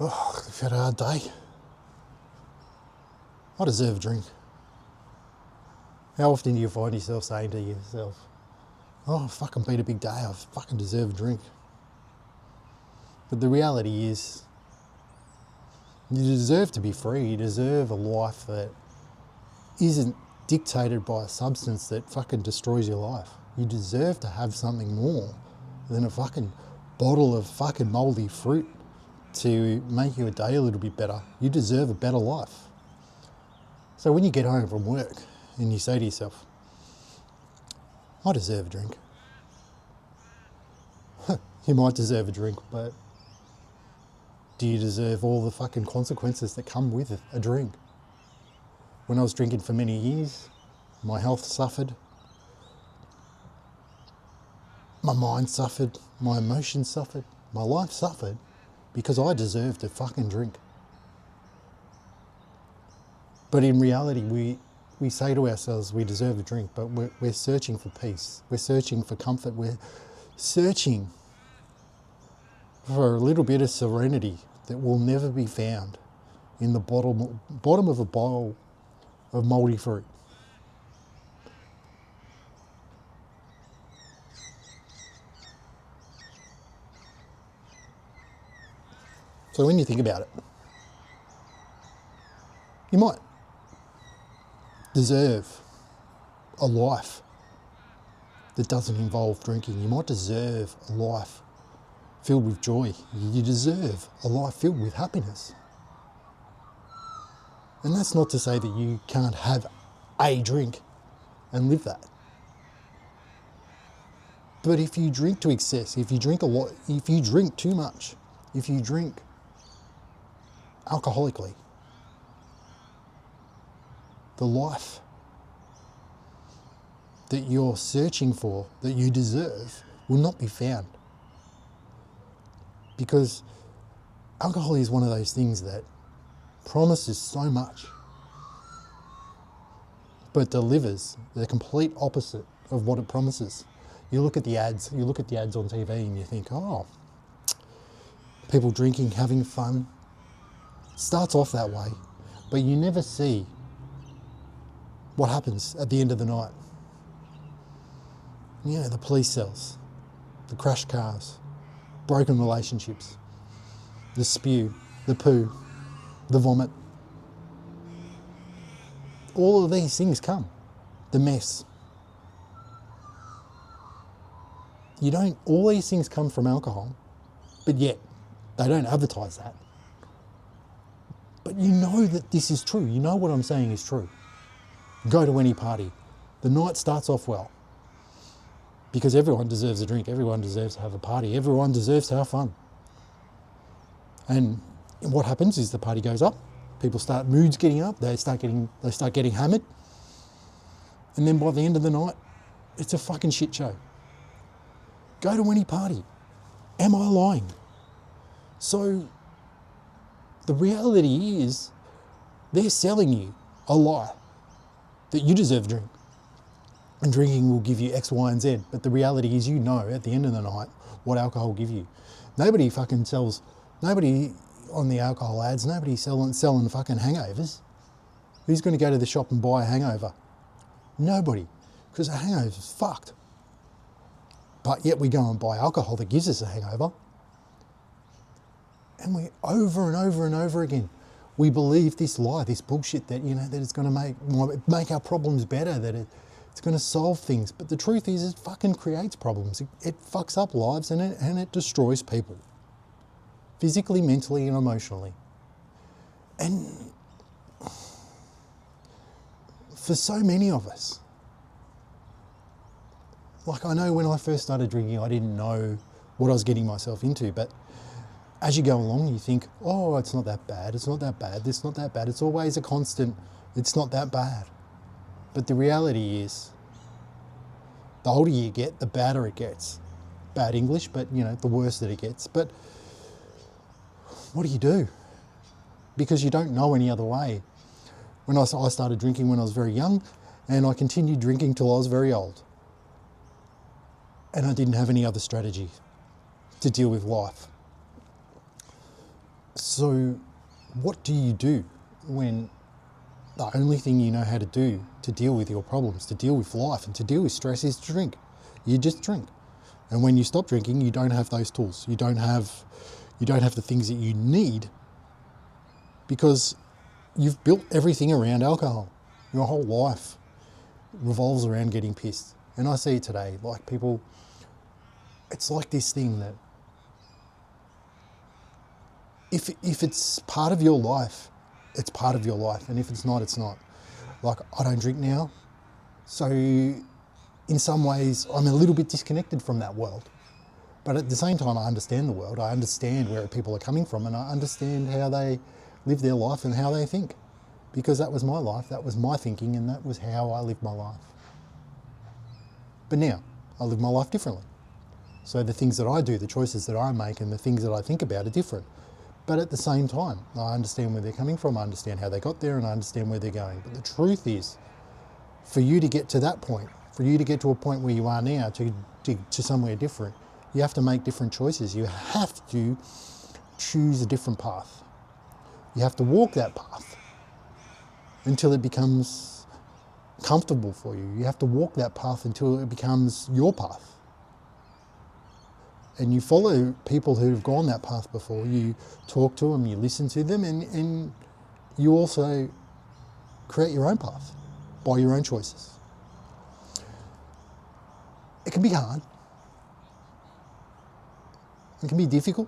Oh, I've had a hard day. I deserve a drink. How often do you find yourself saying to yourself, oh, I've fucking been a big day, I fucking deserve a drink. But the reality is, you deserve to be free. You deserve a life that isn't dictated by a substance that fucking destroys your life. You deserve to have something more than a fucking bottle of fucking mouldy fruit to make your day a little bit better. You deserve a better life. So when you get home from work and you say to yourself, I deserve a drink. You might deserve a drink, but do you deserve all the fucking consequences that come with a drink? When I was drinking for many years, my health suffered, my mind suffered, my emotions suffered, my life suffered because I deserved a fucking drink. But in reality, we say to ourselves we deserve a drink, but we're searching for peace. We're searching for comfort. We're searching for a little bit of serenity that will never be found in the bottom of a bowl of mouldy fruit. So when you think about it, you might deserve a life that doesn't involve drinking. You might deserve a life filled with joy. You deserve a life filled with happiness. And that's not to say that you can't have a drink and live that. But if you drink to excess, if you drink a lot, if you drink too much, if you drink alcoholically, the life that you're searching for, that you deserve, will not be found. Because alcohol is one of those things that promises so much, but delivers the complete opposite of what it promises. You look at the ads on TV and you think, oh, people drinking, having fun. It starts off that way, but you never see what happens at the end of the night. You know, the police cells, the crashed cars, broken relationships, the spew, the poo, the vomit. All of these things come. The mess. All these things come from alcohol, but yet they don't advertise that. But you know that this is true. You know what I'm saying is true. Go to any party. The night starts off well because everyone deserves a drink. Everyone deserves to have a party. Everyone deserves to have fun. And what happens is the party goes up. People start moods getting up. They start getting hammered. And then by the end of the night, it's a fucking shit show. Go to any party. Am I lying? So the reality is they're selling you a lie that you deserve a drink. And drinking will give you X, Y, and Z. But the reality is, you know, at the end of the night, what alcohol will give you. Nobody on the alcohol ads, nobody's selling fucking hangovers. Who's going to go to the shop and buy a hangover? Nobody. Because a hangover is fucked. But yet we go and buy alcohol that gives us a hangover. And we over and over and over again, we believe this lie, this bullshit that, you know, that it's going to make our problems better, that it's going to solve things. But the truth is, it fucking creates problems. It fucks up lives and it destroys people. Physically, mentally, and emotionally. And for so many of us, like, I know when I first started drinking, I didn't know what I was getting myself into, but as you go along, you think, oh, it's not that bad, it's not that bad, it's not that bad, it's always a constant, it's not that bad. But the reality is, the older you get, the badder it gets. Bad English, but, you know, the worse that it gets. But what do? Because you don't know any other way. When I started drinking when I was very young, and I continued drinking till I was very old. And I didn't have any other strategy to deal with life. So what do you do when the only thing you know how to do to deal with your problems, to deal with life and to deal with stress is to drink? You just drink. And when you stop drinking, you don't have those tools. You don't have the things that you need because you've built everything around alcohol. Your whole life revolves around getting pissed. And I see it today, like people, it's like this thing that if it's part of your life, it's part of your life. And if it's not, it's not. Like, I don't drink now. So in some ways, I'm a little bit disconnected from that world. But at the same time, I understand the world. I understand where people are coming from and I understand how they live their life and how they think. Because that was my life, that was my thinking, and that was how I lived my life. But now, I live my life differently. So the things that I do, the choices that I make and the things that I think about are different. But at the same time, I understand where they're coming from, I understand how they got there, and I understand where they're going. But the truth is, for you to get to that point, for you to get to a point where you are now, to somewhere different, you have to make different choices. You have to choose a different path. You have to walk that path until it becomes comfortable for you. You have to walk that path until it becomes your path. And you follow people who have gone that path before. You talk to them, you listen to them, and you also create your own path by your own choices. It can be hard. It can be difficult,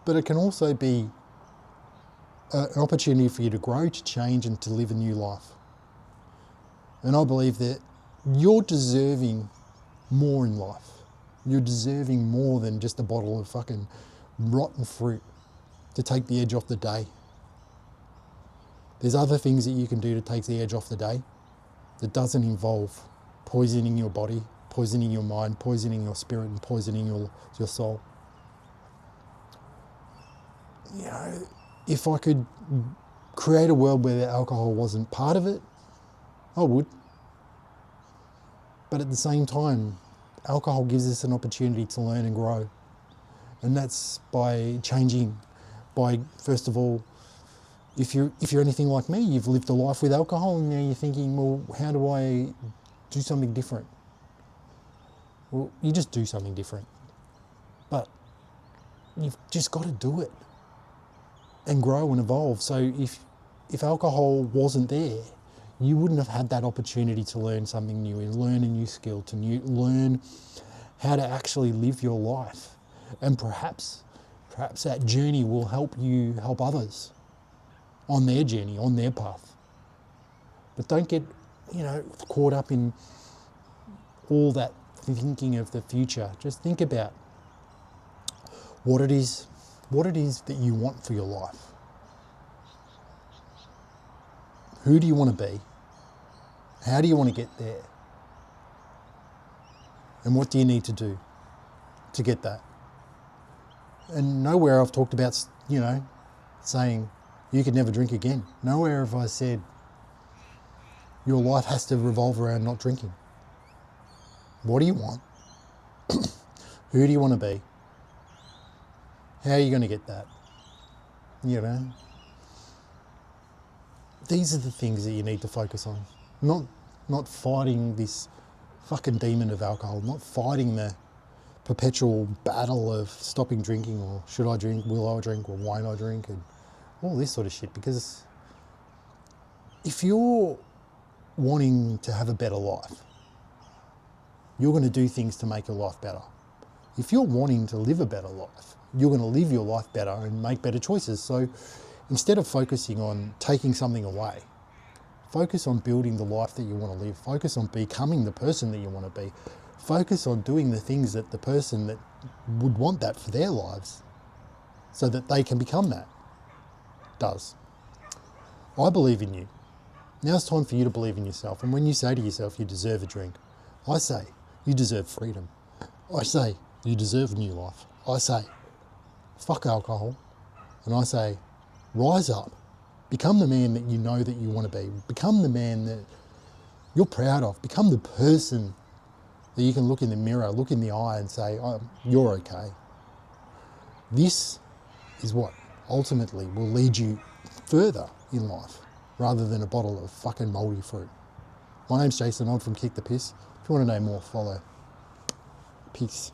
but it can also be an opportunity for you to grow, to change, and to live a new life. And I believe that you're deserving more in life. You're deserving more than just a bottle of fucking rotten fruit to take the edge off the day. There's other things that you can do to take the edge off the day that doesn't involve poisoning your body, poisoning your mind, poisoning your spirit, and poisoning your soul. You know, if I could create a world where alcohol wasn't part of it, I would. But at the same time, alcohol gives us an opportunity to learn and grow. And that's by changing, by, first of all, if you're anything like me, you've lived a life with alcohol and now you're thinking, well, how do I do something different? Well, you just do something different. But you've just got to do it and grow and evolve. So if alcohol wasn't there, you wouldn't have had that opportunity to learn something new, learn a new skill, learn how to actually live your life. And perhaps that journey will help you help others on their journey, on their path. But don't get, caught up in all that thinking of the future. Just think about what it is that you want for your life. Who do you want to be? How do you want to get there? And what do you need to do to get that? And nowhere I've talked about, saying you could never drink again. Nowhere have I said your life has to revolve around not drinking. What do you want? Who do you want to be? How are you going to get that? These are the things that you need to focus on. Not fighting this fucking demon of alcohol, not fighting the perpetual battle of stopping drinking or should I drink, will I drink, or won't I drink, and all this sort of shit. Because if you're wanting to have a better life, you're going to do things to make your life better. If you're wanting to live a better life, you're going to live your life better and make better choices. So instead of focusing on taking something away, focus on building the life that you want to live. Focus on becoming the person that you want to be. Focus on doing the things that the person that would want that for their lives so that they can become that does. I believe in you. Now it's time for you to believe in yourself. And when you say to yourself, you deserve a drink, I say, you deserve freedom. I say, you deserve a new life. I say, fuck alcohol. And I say, rise up. Become the man that you know that you want to be. Become the man that you're proud of. Become the person that you can look in the mirror, look in the eye and say, oh, you're okay. This is what ultimately will lead you further in life rather than a bottle of fucking mouldy fruit. My name's Jason, I'm from Kick the Piss. If you want to know more, follow. Peace.